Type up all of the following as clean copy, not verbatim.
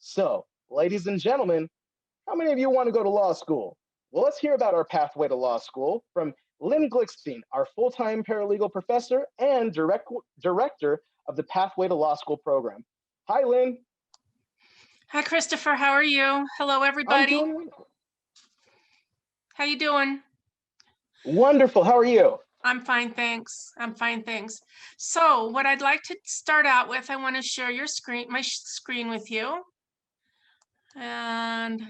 So, ladies and gentlemen, how many of you want to go to law school? Well, let's hear about our pathway to law school from Lynn Glickstein, our full-time paralegal professor and director of the Pathway to Law School program. Hi, Lynn. Hi, Christopher. How are you? Hello, I'm everybody. doing How you doing? wonderful. How are you? I'm fine, thanks. I'm fine, thanks. So what I'd like to start out with, I want to share your screen, my screen with you. And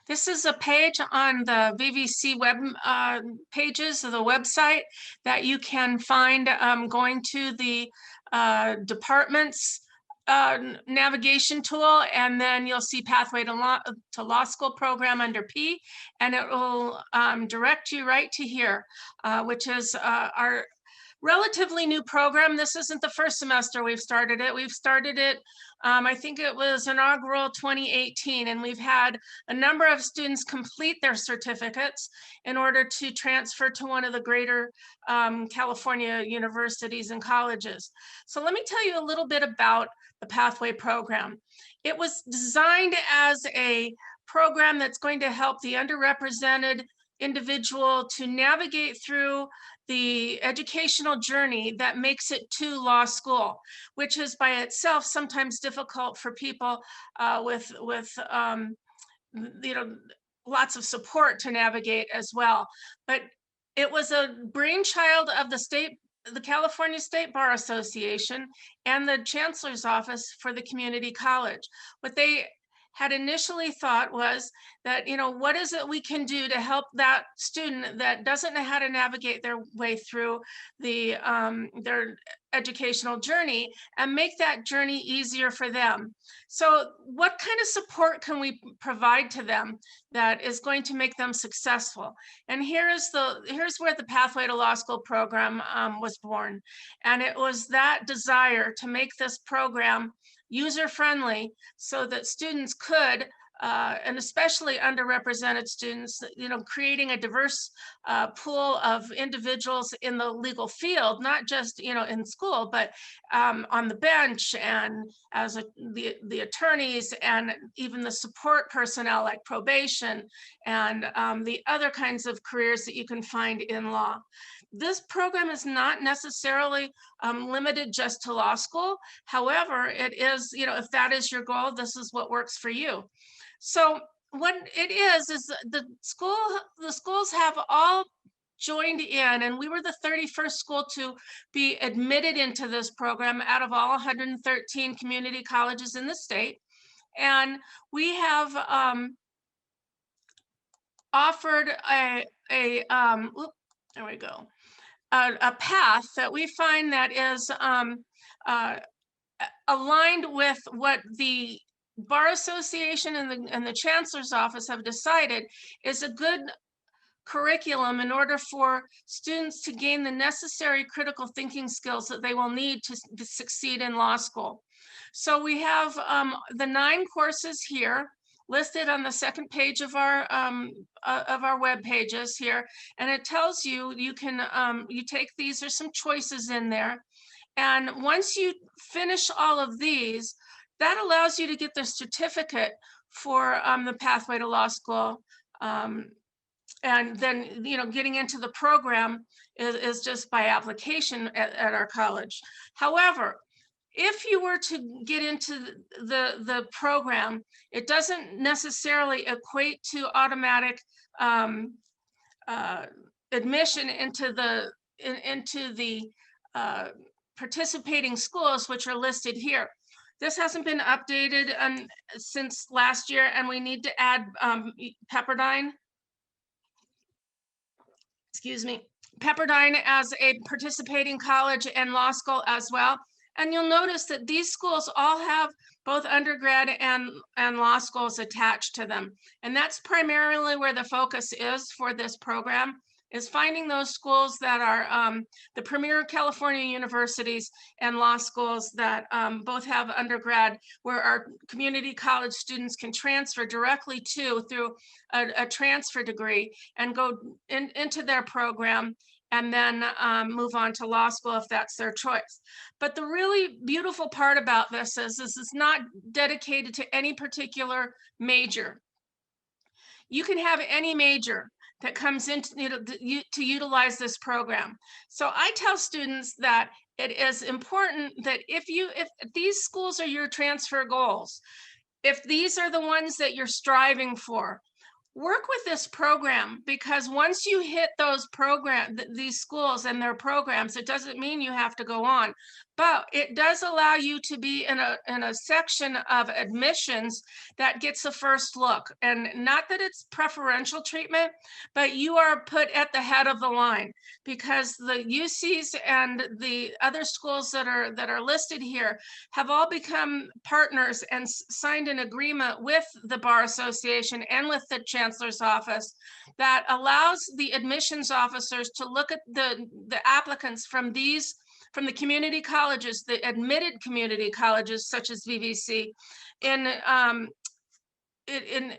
this is a page on the VVC web pages of the website that you can find going to the department's navigation tool, and then you'll see Pathway to Law School program under P, and it will direct you right to here, which is our relatively new program. This isn't the first semester we've started it. We've started it, I think it was inaugural 2018, and we've had a number of students complete their certificates in order to transfer to one of the greater California universities and colleges. So let me tell you a little bit about the Pathway program. It was designed as a program that's going to help the underrepresented individual to navigate through the educational journey that makes it to law school, which is by itself sometimes difficult for people with lots of support to navigate as well. But it was a brainchild of the California State Bar Association and the Chancellor's Office for the community college. What they had initially thought was that, what is it we can do to help that student that doesn't know how to navigate their way through their educational journey and make that journey easier for them. So what kind of support can we provide to them that is going to make them successful? And here's where the Pathway to Law School program was born. And it was that desire to make this program user-friendly so that students could, and especially underrepresented students, creating a diverse pool of individuals in the legal field, not just, in school, but on the bench and as the attorneys and even the support personnel like probation and the other kinds of careers that you can find in law. This program is not necessarily limited just to law school. However, it is, if that is your goal, this is what works for you. So what it is the schools have all joined in, and we were the 31st school to be admitted into this program out of all 113 community colleges in the state. And we have offered there we go, a path that we find that is aligned with what the Bar Association and the Chancellor's Office have decided is a good curriculum in order for students to gain the necessary critical thinking skills that they will need to succeed in law school. So we have the 9 courses here listed on the second page of our web pages here, and it tells you you can you take these. There's some choices in there, and once you finish all of these, that allows you to get the certificate for the Pathway to Law School. And then, getting into the program is just by application at our college. However, if you were to get into the program, it doesn't necessarily equate to automatic admission into the participating schools, which are listed here. This hasn't been updated since last year, and we need to add Pepperdine. Excuse me, Pepperdine as a participating college and law school as well. And you'll notice that these schools all have both undergrad and law schools attached to them. And that's primarily where the focus is for this program, is finding those schools that are the premier California universities and law schools that both have undergrad, where our community college students can transfer directly to through a transfer degree and go into their program and then move on to law school if that's their choice. But the really beautiful part about this is it's not dedicated to any particular major. You can have any major that comes into, to utilize this program. So I tell students that it is important that if these schools are your transfer goals, if these are the ones that you're striving for, work with this program, because once you hit these schools and their programs, it doesn't mean you have to go on, but it does allow you to be in a section of admissions that gets a first look. And not that it's preferential treatment, but you are put at the head of the line, because the UCs and the other schools that are listed here have all become partners and signed an agreement with the Bar Association and with the Chancellor's office that allows the admissions officers to look at the applicants from the community colleges, the admitted community colleges such as VVC, in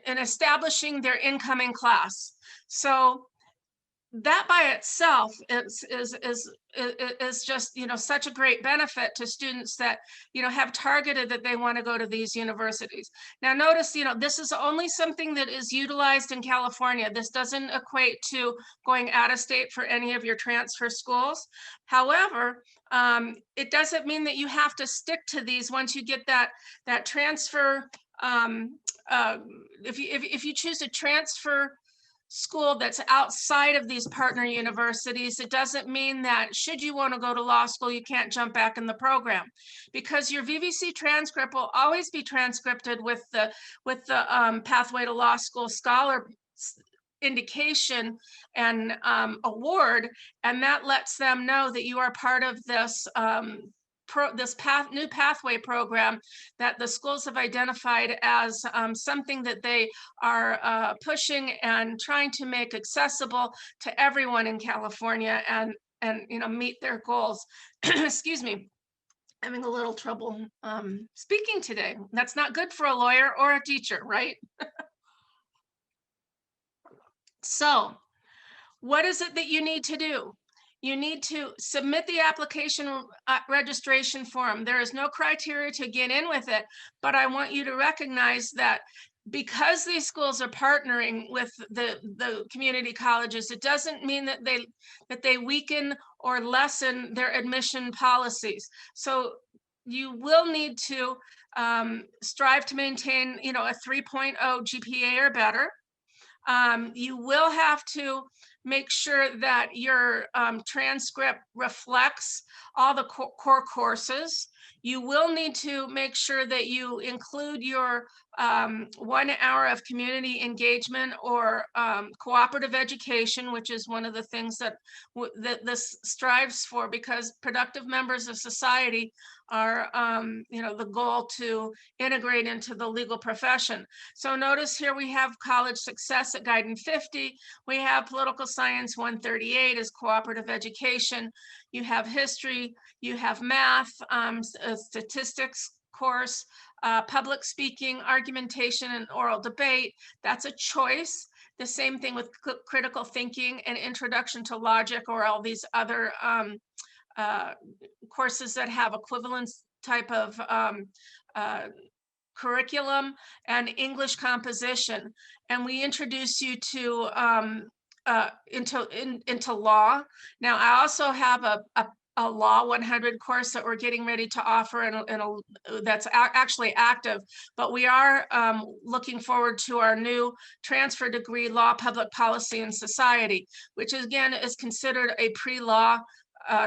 establishing their incoming class. So that by itself is just, such a great benefit to students that, have targeted that they want to go to these universities. Now notice, this is only something that is utilized in California. This doesn't equate to going out of state for any of your transfer schools. However, it doesn't mean that you have to stick to these once you get that transfer. If you choose to transfer school that's outside of these partner universities, it doesn't mean that should you want to go to law school, you can't jump back in the program, because your VVC transcript will always be transcripted with the Pathway to Law School Scholar indication and award, and that lets them know that you are part of this new pathway program that the schools have identified as something that they are pushing and trying to make accessible to everyone in California, and meet their goals. Excuse me, having a little trouble speaking today. That's not good for a lawyer or a teacher, right? So what is it that you need to do? You need to submit the application registration form. There is no criteria to get in with it, but I want you to recognize that because these schools are partnering with the community colleges, it doesn't mean that they weaken or lessen their admission policies. So you will need to strive to maintain, a 3.0 GPA or better. You will have to make sure that your transcript reflects all the core courses. You will need to make sure that you include your 1 hour of community engagement or cooperative education, which is one of the things that this strives for, because productive members of society are the goal to integrate into the legal profession. So notice here we have college success at Guidance 50. We have political science 138 is cooperative education. You have history, you have math, a statistics course, public speaking, argumentation, and oral debate. That's a choice. The same thing with critical thinking and introduction to logic, or all these other courses that have equivalence type of curriculum, and English composition. And we introduce you to into law. Now, I also have a Law 100 course that we're getting ready to offer, that's actually active, but we are looking forward to our new transfer degree, Law, Public Policy, and Society, which again is considered a pre-law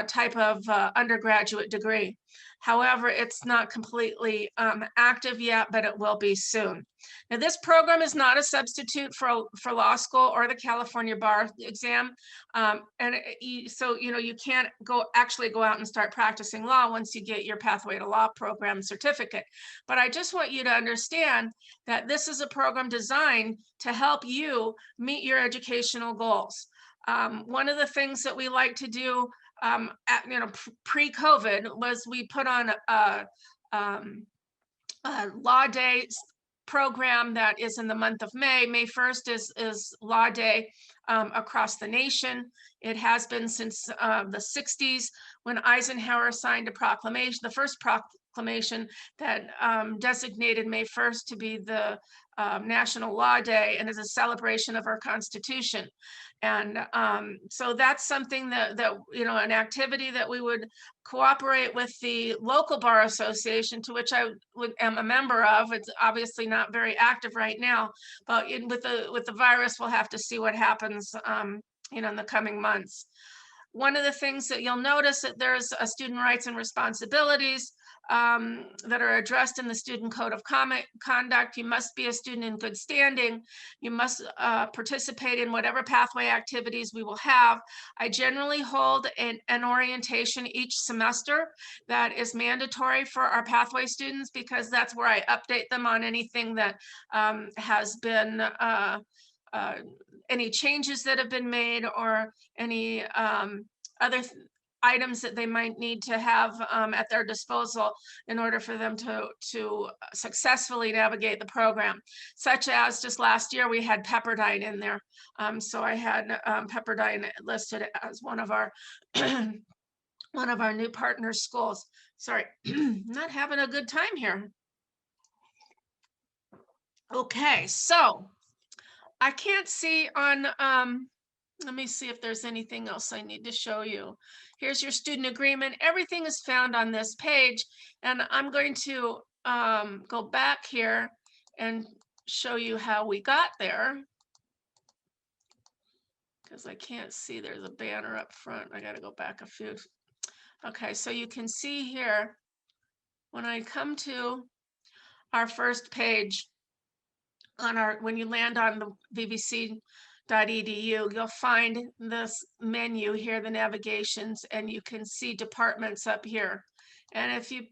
type of undergraduate degree. However, it's not completely active yet, but it will be soon. Now, this program is not a substitute for law school or the California bar exam. So, you can't actually go out and start practicing law once you get your Pathway to Law program certificate. But I just want you to understand that this is a program designed to help you meet your educational goals. One of the things that we like to do pre-COVID was we put on law day program that is in the month of May. May 1st is Law Day across the nation. It has been since the 60s, when Eisenhower signed a proclamation, the first proclamation that designated May 1st to be the National Law Day, and is a celebration of our Constitution. And so that's something that an activity that we would cooperate with the local bar association, to which I am a member of. It's obviously not very active right now, but with the virus, we'll have to see what happens in the coming months. One of the things that you'll notice, that there's a student rights and responsibilities that are addressed in the Student Code of Conduct. You must be a student in good standing. You must participate in whatever pathway activities we will have. I generally hold an orientation each semester that is mandatory for our pathway students, because that's where I update them on anything that has been any changes that have been made, or any other items that they might need to have at their disposal in order for them to successfully navigate the program. Such as, just last year, we had Pepperdine in there. So I had Pepperdine listed as one of our one of our new partner schools. Sorry, not having a good time here. Okay, so I can't see on, let me see if there's anything else I need to show you. Here's your student agreement. Everything is found on this page, and I'm going to go back here and show you how we got there, because I can't see, there's a banner up front. I got to go back a few. Okay, so you can see here, when I come to our first page, when you land on the vvc.edu, you'll find this menu here, the navigations, and you can see departments up here. And if you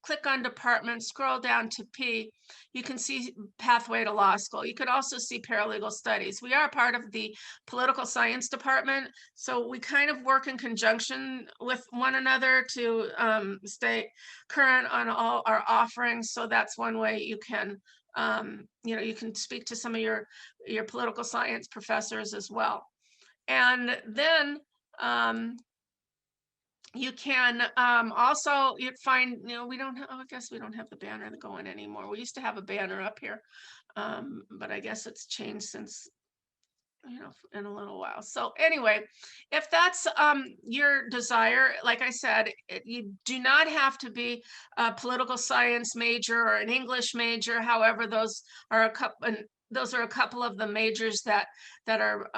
click on department, scroll down to P, you can see pathway to law school. You could also see paralegal studies. We are part of the political science department, so we kind of work in conjunction with one another to stay current on all our offerings. So that's one way you can you can speak to some of your political science professors as well. And then you can also find, we don't have, I guess we don't have the banner going anymore. We used to have a banner up here, but I guess it's changed since, in a little while. So anyway, if that's your desire, like I said, you do not have to be a political science major or an English major. However, those are a couple of the majors that are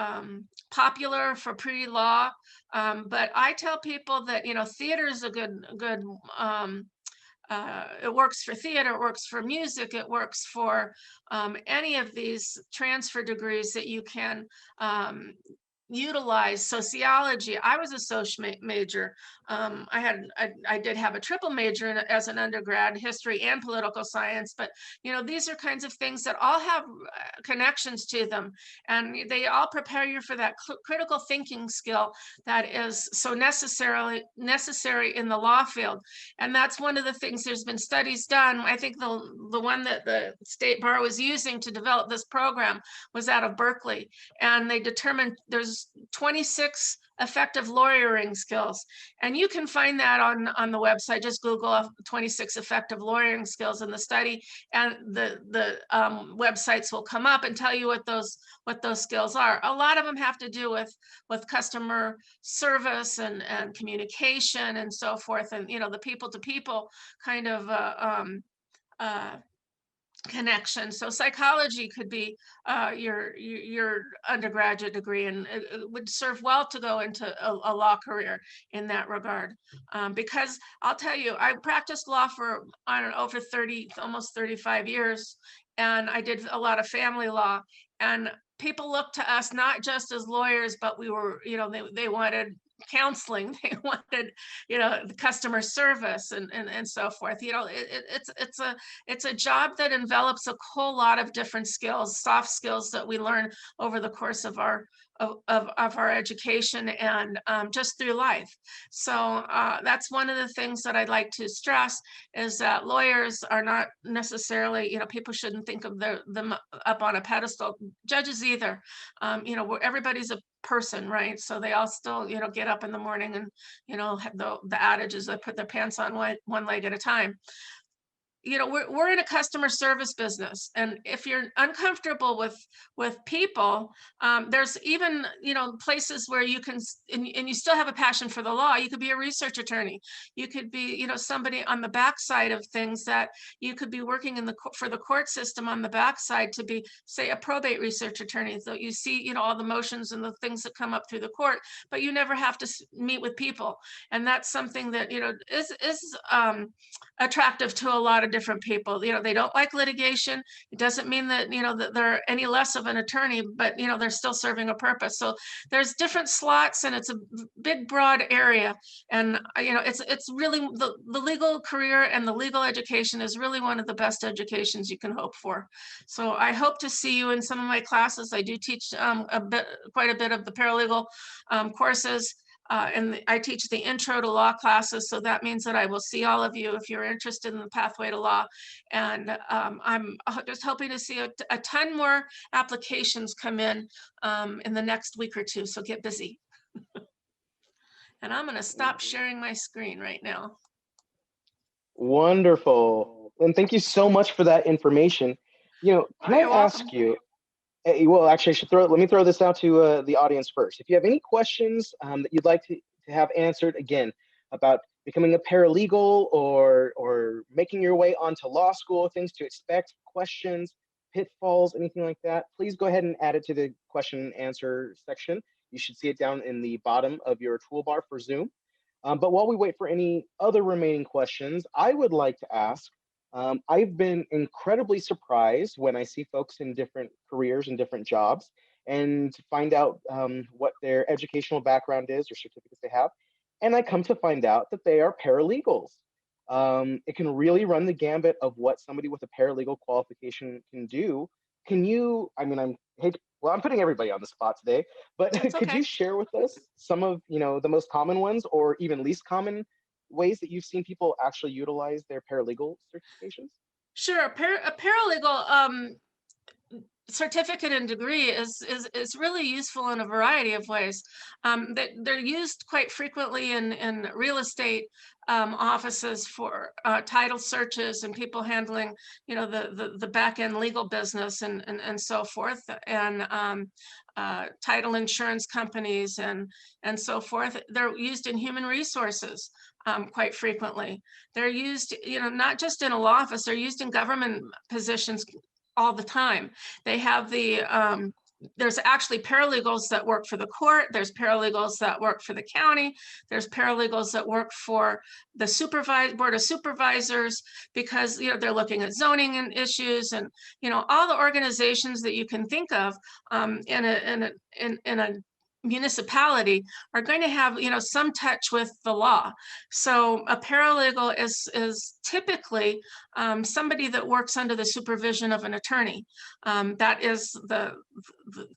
popular for pre-law. But I tell people that theater is a good it works for theater, it works for music, it works for any of these transfer degrees that you can utilize. Sociology, I was a social major. I did have a triple major as an undergrad, history and political science, but these are kinds of things that all have connections to them, and they all prepare you for that critical thinking skill that is so necessary in the law field. And that's one of the things, there's been studies done. I think the one that the State Bar was using to develop this program was out of Berkeley, and they determined there's 26 effective lawyering skills, and you can find that on the website. Just Google 26 effective lawyering skills in the study, and the websites will come up and tell you what those skills are. A lot of them have to do with customer service and communication and so forth, and the people to people kind of connection. So psychology could be your undergraduate degree, and it would serve well to go into a law career in that regard. Because I'll tell you, I practiced law for, I don't know, over 30, almost 35 years, and I did a lot of family law, and people looked to us not just as lawyers, but we were, they wanted counseling. They wanted, the customer service and so forth. It's a job that envelops a whole lot of different skills, soft skills that we learn over the course of our education and just through life. So that's one of the things that I'd like to stress is that lawyers are not necessarily, people shouldn't think of them up on a pedestal. Judges either. Everybody's a person, right? So they all still, get up in the morning and, have the adage is they put their pants on one leg at a time. We're in a customer service business, and if you're uncomfortable with people, there's even places where you can and you still have a passion for the law. You could be a research attorney. You could be somebody on the backside of things, that you could be working for the court system on the backside to be, say, a probate research attorney. So you see all the motions and the things that come up through the court, but you never have to meet with people, and that's something that is attractive to a lot of different people. They don't like litigation. It doesn't mean that, that they're any less of an attorney, but, they're still serving a purpose. So there's different slots, and it's a big, broad area. And, it's really the legal career and the legal education is really one of the best educations you can hope for. So I hope to see you in some of my classes. I do teach quite a bit of the paralegal courses. And I teach the intro to law classes. So that means that I will see all of you if you're interested in the pathway to law. And I'm just hoping to see a ton more applications come in the next week or two. So get busy. And I'm going to stop sharing my screen right now. Wonderful. And thank you so much for that information. Can I ask you, well, actually, let me throw this out to the audience first. If you have any questions that you'd like to have answered, again, about becoming a paralegal or making your way onto law school, things to expect, questions, pitfalls, anything like that, please go ahead and add it to the question and answer section. You should see it down in the bottom of your toolbar for Zoom. But while we wait for any other remaining questions, I would like to ask, I've been incredibly surprised when I see folks in different careers and different jobs and find out what their educational background is or certificates they have. And I come to find out that they are paralegals. It can really run the gambit of what somebody with a paralegal qualification can do. Can you, I'm putting everybody on the spot today, but could you share with us some of, the most common ones or even least common ways that you've seen people actually utilize their paralegal certifications? Sure. A paralegal certificate and degree is really useful in a variety of ways. They're used quite frequently in real estate offices for title searches and people handling, the back end legal business and so forth, and title insurance companies and so forth. They're used in human resources quite frequently. They're used, not just in a law office. They're used in government positions all the time. They have there's actually paralegals that work for the court. There's paralegals that work for the county. There's paralegals that work for the board of supervisors, because they're looking at zoning and issues and all the organizations that you can think of in a municipality are going to have some touch with the law. So a paralegal is typically somebody that works under the supervision of an attorney. That is the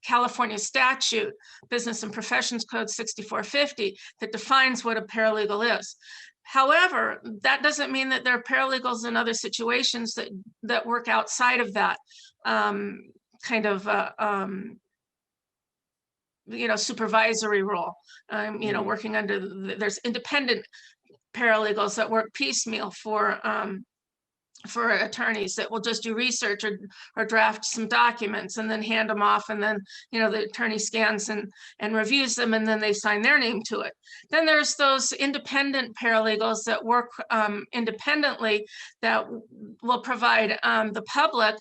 California statute, Business and Professions Code 6450, that defines what a paralegal is. However, that doesn't mean that there are paralegals in other situations that work outside of that supervisory role. Working under there's independent paralegals that work piecemeal for attorneys that will just do research or draft some documents and then hand them off, and then the attorney scans and reviews them, and then they sign their name to it. Then there's those independent paralegals that work independently, that will provide the public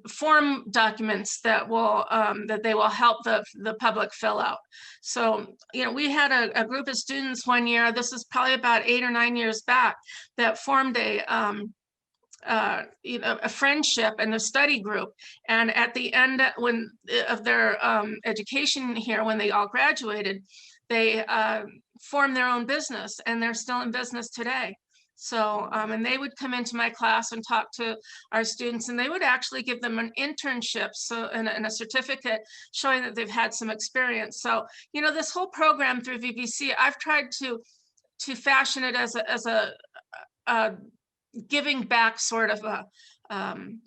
form documents that they will help the public fill out. So we had a group of students one year, this is probably about 8 or 9 years back, that formed a friendship and a study group. And at the end of their education here, when they all graduated, they formed their own business, and they're still in business today. So, and they would come into my class and talk to our students, and they would actually give them an internship, so and a certificate showing that they've had some experience. So, this whole program through VBC, I've tried to fashion it as a giving back sort of um,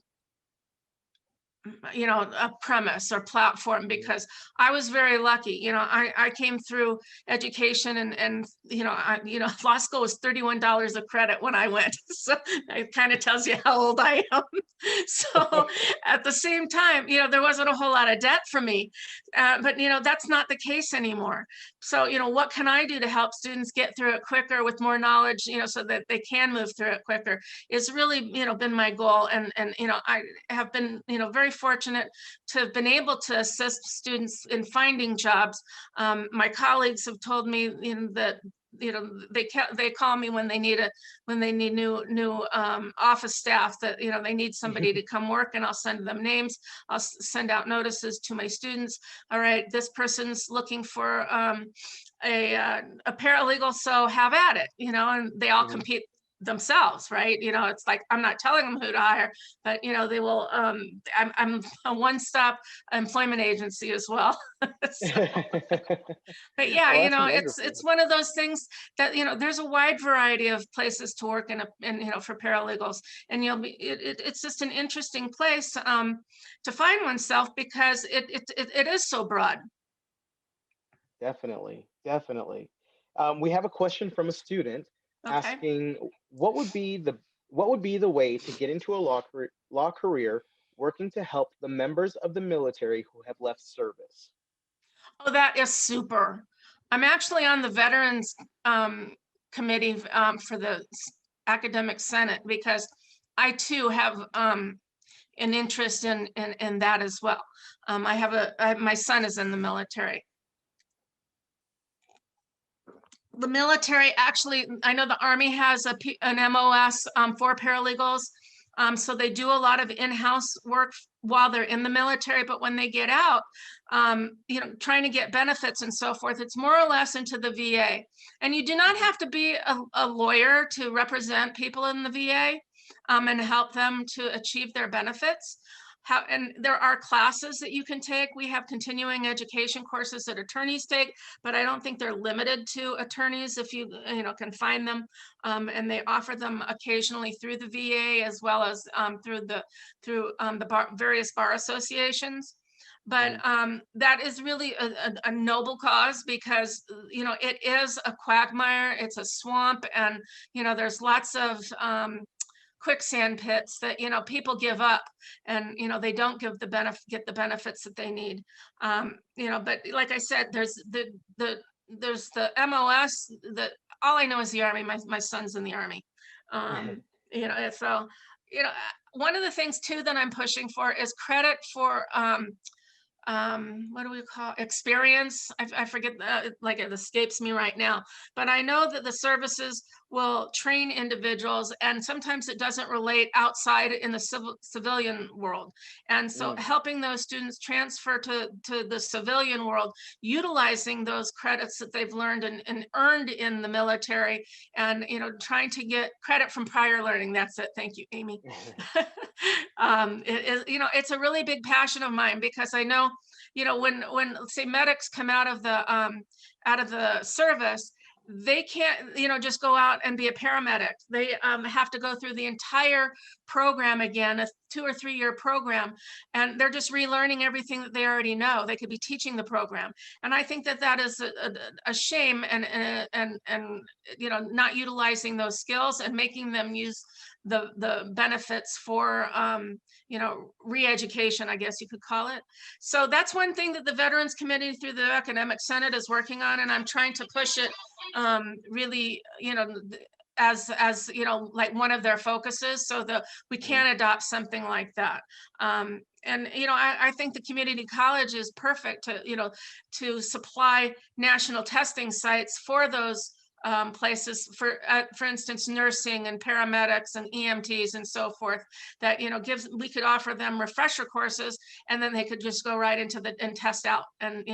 a premise or platform, because I was very lucky. I came through education, and law school was $31 a credit when I went. So it kind of tells you how old I am. So at the same time, there wasn't a whole lot of debt for me. But that's not the case anymore. So, what can I do to help students get through it quicker with more knowledge, so that they can move through it quicker, is really, been my goal. And I have been, very fortunate to have been able to assist students in finding jobs. My colleagues have told me, that they call me when they need new office staff, that they need somebody to come work, and I'll send them names. I'll send out notices to my students. All right, this person's looking for a paralegal, so have at it. And they all compete themselves, right? It's like, I'm not telling them who to hire, but they will. I'm a one-stop employment agency as well. So, but yeah, Well, that's it's wonderful. one of those things that there's a wide variety of places to work in, for paralegals, and it's just an interesting place to find oneself, because it is so broad. Definitely, definitely. We have a question from a student Okay. asking, what would be the way to get into a law career working to help the members of the military who have left service? Oh, that is super. I'm actually on the Veterans Committee for the Academic Senate, because I too have an interest in that as well. My son is in the military. The military, actually, I know the Army has an MOS for paralegals. So they do a lot of in-house work while they're in the military, but when they get out, trying to get benefits and so forth, it's more or less into the VA. And you do not Mhm. have to be a lawyer to represent people in the VA and help them to achieve their benefits. And there are classes that you can take. We have continuing education courses that attorneys take, but I don't think they're limited to attorneys if you can find them. And they offer them occasionally through the VA, as well as through the various bar associations. But Mhm. that is really a noble cause, because it is a quagmire, it's a swamp, and there's lots of quicksand pits that people give up, and they don't get the benefits that they need. But like I said, there's the MOS. That all I know is the Army. My son's in the Army. And so one of the things too that I'm pushing for is credit for what do we call experience? I forget, like, it escapes me right now, but I know that the services will train individuals, and sometimes it doesn't relate outside in the civilian world. And so Mm. helping those students transfer to the civilian world, utilizing those credits that they've learned and earned in the military, and trying to get credit from prior learning. That's it. Thank you, Amy. It is, it's a really big passion of mine, because I know, when let's say medics come out of the service, they can't, just go out and be a paramedic. They have to go through the entire program again, a 2 or 3 year program, and they're just relearning everything that they already know. They could be teaching the program, and I think that that is a shame, and not utilizing those skills and making them use the benefits for re-education, I guess you could call it. So that's one thing that the Veterans Committee through the Academic Senate is working on, and I'm trying to push it really, as like one of their focuses, so that we Mhm. can adopt something like that. And I think the community college is perfect to supply national testing sites for those places, for instance, nursing and paramedics and EMTs and so forth, that we could offer them refresher courses, and then they could just go right into and test out, and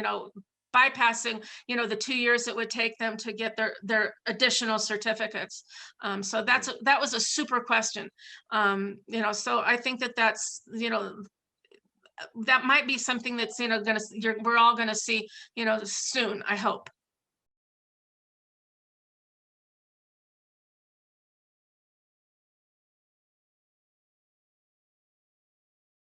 bypassing, you know, the 2 years it would take them to get their additional certificates. So that was a super question. You know, so I think that that's, you know, that might be something that's, you know, we're all gonna see, you know, soon, I hope.